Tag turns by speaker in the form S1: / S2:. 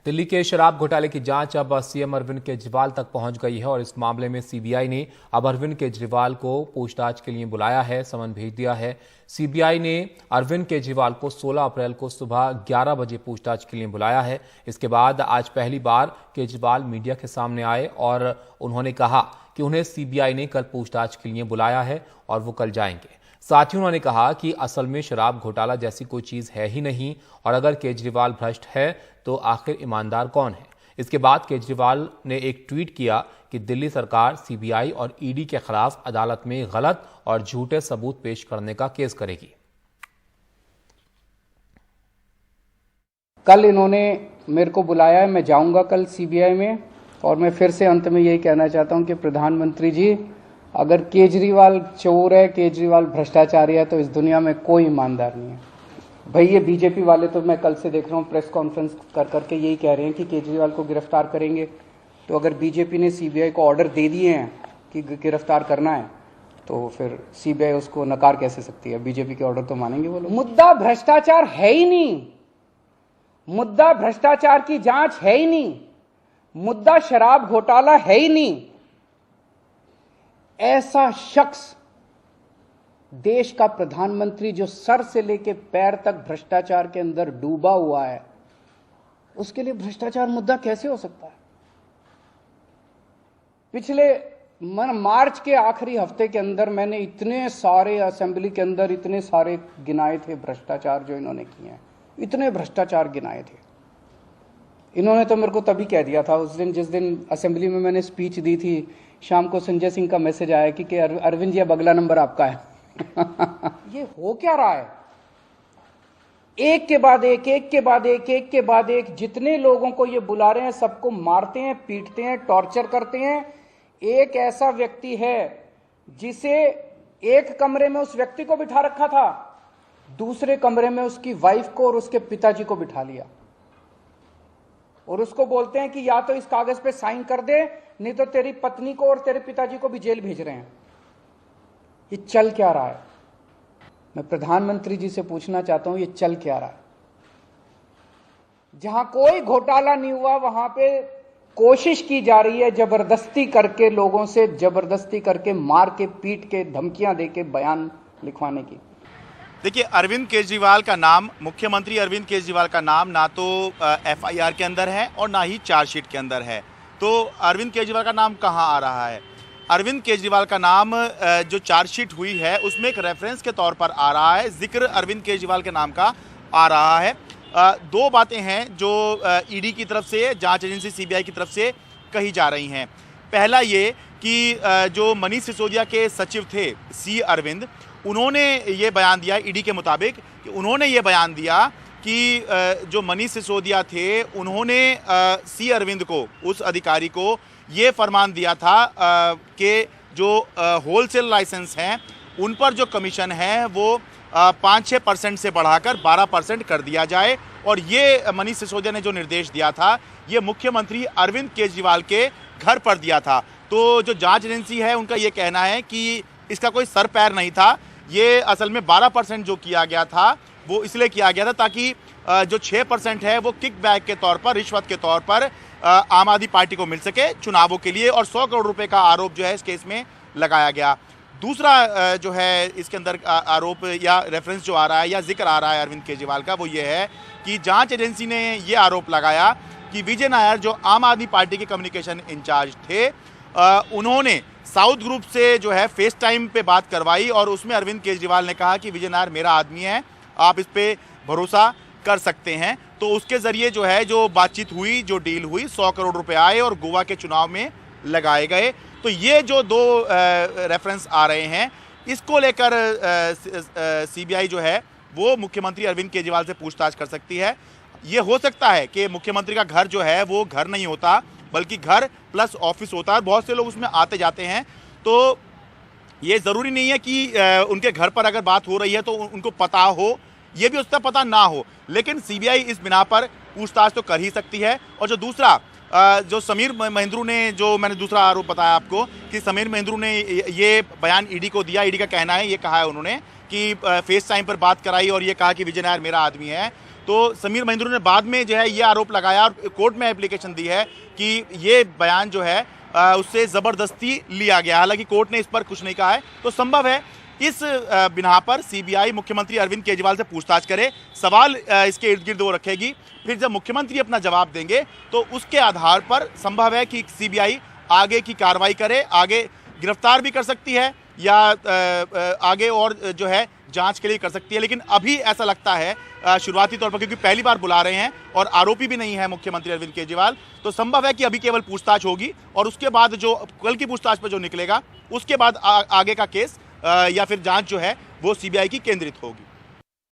S1: दिल्ली के शराब घोटाले की जांच अब सीएम अरविंद केजरीवाल तक पहुंच गई है और इस मामले में सीबीआई ने अब अरविंद केजरीवाल को पूछताछ के लिए बुलाया है, समन भेज दिया है। सीबीआई ने अरविंद केजरीवाल को 16 अप्रैल को सुबह 11 बजे पूछताछ के लिए बुलाया है। इसके बाद आज पहली बार केजरीवाल मीडिया के सामने आए और उन्होंने कहा कि उन्हें सीबीआई ने कल पूछताछ के लिए बुलाया है और वो कल जाएंगे। साथ ही उन्होंने कहा कि असल में शराब घोटाला जैसी कोई चीज है ही नहीं और अगर केजरीवाल भ्रष्ट है तो आखिर ईमानदार कौन है। इसके बाद केजरीवाल ने एक ट्वीट किया कि दिल्ली सरकार सीबीआई और ईडी के खिलाफ अदालत में गलत और झूठे सबूत पेश करने का केस करेगी।
S2: कल इन्होंने मेरे को बुलाया है, मैं जाऊंगा कल सीबीआई में। और मैं फिर से अंत में यही कहना चाहता हूं कि प्रधानमंत्री जी, अगर केजरीवाल चोर है, केजरीवाल भ्रष्टाचारी है, तो इस दुनिया में कोई ईमानदार नहीं है। भाई ये बीजेपी वाले तो मैं कल से देख रहा हूँ प्रेस कॉन्फ्रेंस कर करके यही कह रहे हैं कि केजरीवाल को गिरफ्तार करेंगे। तो अगर बीजेपी ने सीबीआई को ऑर्डर दे दिए हैं कि गिरफ्तार करना है, तो फिर सीबीआई उसको नकार कैसे सकती है? बीजेपी के ऑर्डर तो मानेंगे वो लोग। मुद्दा भ्रष्टाचार है ही नहीं, मुद्दा भ्रष्टाचार की जांच है ही नहीं, मुद्दा शराब घोटाला है ही नहीं। ऐसा शख्स, देश का प्रधानमंत्री जो सर से लेकर पैर तक भ्रष्टाचार के अंदर डूबा हुआ है, उसके लिए भ्रष्टाचार मुद्दा कैसे हो सकता है? पिछले मार्च के आखिरी हफ्ते के अंदर मैंने इतने सारे असेंबली के अंदर इतने सारे गिनाए थे भ्रष्टाचार जो इन्होंने किए हैं, इतने भ्रष्टाचार गिनाए थे। इन्होंने तो मेरे को तभी कह दिया था उस दिन, जिस दिन असेंबली में मैंने स्पीच दी थी, शाम को संजय सिंह का मैसेज आया कि अरविंद जी अब अगला नंबर आपका है। ये हो क्या रहा है? एक के बाद एक, एक के बाद एक, एक के बाद एक, जितने लोगों को ये बुला रहे हैं सबको मारते हैं, पीटते हैं, टॉर्चर करते हैं। एक ऐसा व्यक्ति है जिसे एक कमरे में उस व्यक्ति को बिठा रखा था, दूसरे कमरे में उसकी वाइफ को और उसके पिताजी को बिठा लिया और उसको बोलते हैं कि या तो इस कागज पे साइन कर दे, नहीं तो तेरी पत्नी को और तेरे पिताजी को भी जेल भेज रहे हैं। ये चल क्या रहा है? मैं प्रधानमंत्री जी से पूछना चाहता हूं, ये चल क्या रहा है? जहां कोई घोटाला नहीं हुआ वहां पे कोशिश की जा रही है जबरदस्ती करके, लोगों से जबरदस्ती करके, मार के, पीट के, धमकियां देके बयान लिखवाने की।
S3: देखिए, अरविंद केजरीवाल का नाम, मुख्यमंत्री अरविंद केजरीवाल का नाम ना तो एफआईआर के अंदर है और ना ही चार्जशीट के अंदर है। तो अरविंद केजरीवाल का नाम कहां आ रहा है? अरविंद केजरीवाल का नाम जो चार्जशीट हुई है उसमें एक रेफरेंस के तौर पर आ रहा है, जिक्र अरविंद केजरीवाल के नाम का आ रहा है। दो बातें हैं जो ईडी की तरफ से, जांच एजेंसी सीबीआई की तरफ से कही जा रही हैं। पहला ये कि जो मनीष सिसोदिया के सचिव थे सी अरविंद, उन्होंने ये बयान दिया ईडी के मुताबिक कि उन्होंने ये बयान दिया कि जो मनीष सिसोदिया थे उन्होंने सी अरविंद को, उस अधिकारी को ये फरमान दिया था कि जो होलसेल लाइसेंस हैं उन पर जो कमीशन है वो 5-6% से बढ़ाकर 12% कर दिया जाए। और ये मनीष सिसोदिया ने जो निर्देश दिया था ये मुख्यमंत्री अरविंद केजरीवाल के घर पर दिया था। तो जो जांच एजेंसी है उनका ये कहना है कि इसका कोई सर पैर नहीं था। ये असल में 12% जो किया गया था वो इसलिए किया गया था ताकि जो 6% है वो किकबैक के तौर पर, रिश्वत के तौर पर आम आदमी पार्टी को मिल सके चुनावों के लिए। और 100 करोड़ रुपए का आरोप जो है इस केस में लगाया गया। दूसरा जो है इसके अंदर आरोप या रेफरेंस जो आ रहा है या जिक्र आ रहा है अरविंद केजरीवाल का, वो ये है कि जांच एजेंसी ने ये आरोप लगाया कि विजय नायर जो आम आदमी पार्टी के कम्युनिकेशन इंचार्ज थे, उन्होंने साउथ ग्रुप से जो है फेस टाइम पे बात करवाई और उसमें अरविंद केजरीवाल ने कहा कि विजय नायर मेरा आदमी है, आप इस पे भरोसा कर सकते हैं। तो उसके जरिए जो है जो बातचीत हुई, जो डील हुई, 100 करोड़ रुपए आए और गोवा के चुनाव में लगाए गए। तो ये जो दो रेफरेंस आ रहे हैं, इसको लेकर सीबीआई जो है वो मुख्यमंत्री अरविंद केजरीवाल से पूछताछ कर सकती है। ये हो सकता है कि मुख्यमंत्री का घर जो है वो घर नहीं होता बल्कि घर प्लस ऑफिस होता है, बहुत से लोग उसमें आते जाते हैं। तो ये ज़रूरी नहीं है कि उनके घर पर अगर बात हो रही है तो उनको पता हो, ये भी उसका पता ना हो, लेकिन सीबीआई इस बिना पर पूछताछ तो कर ही सकती है। और जो दूसरा जो समीर महेंद्रू ने, जो मैंने दूसरा आरोप बताया आपको कि समीर महेंद्रू ने ये बयान ईडी को दिया, ईडी का कहना है, ये कहा है उन्होंने कि फेस टाइम पर बात कराई और ये कहा कि विजय नायर मेरा आदमी है। तो समीर महेंद्रू ने बाद में जो है ये आरोप लगाया और कोर्ट में एप्लीकेशन दी है कि ये बयान जो है उससे ज़बरदस्ती लिया गया। हालांकि कोर्ट ने इस पर कुछ नहीं कहा है। तो संभव है इस बिना पर सीबीआई मुख्यमंत्री अरविंद केजरीवाल से पूछताछ करे, सवाल इसके इर्द गिर्द वो रखेगी। फिर जब मुख्यमंत्री अपना जवाब देंगे तो उसके आधार पर संभव है कि सीबीआई आगे की कार्रवाई करे, आगे गिरफ्तार भी कर सकती है या आगे और जो है जांच के लिए कर सकती है। लेकिन अभी ऐसा लगता है शुरुआती तौर पर, क्योंकि पहली बार बुला रहे हैं और आरोपी भी नहीं है मुख्यमंत्री अरविंद केजरीवाल, तो संभव है कि अभी केवल पूछताछ होगी और उसके बाद जो कल की पूछताछ पर जो निकलेगा उसके बाद आगे का केस या फिर जांच जो है वो सीबीआई की केंद्रित होगी।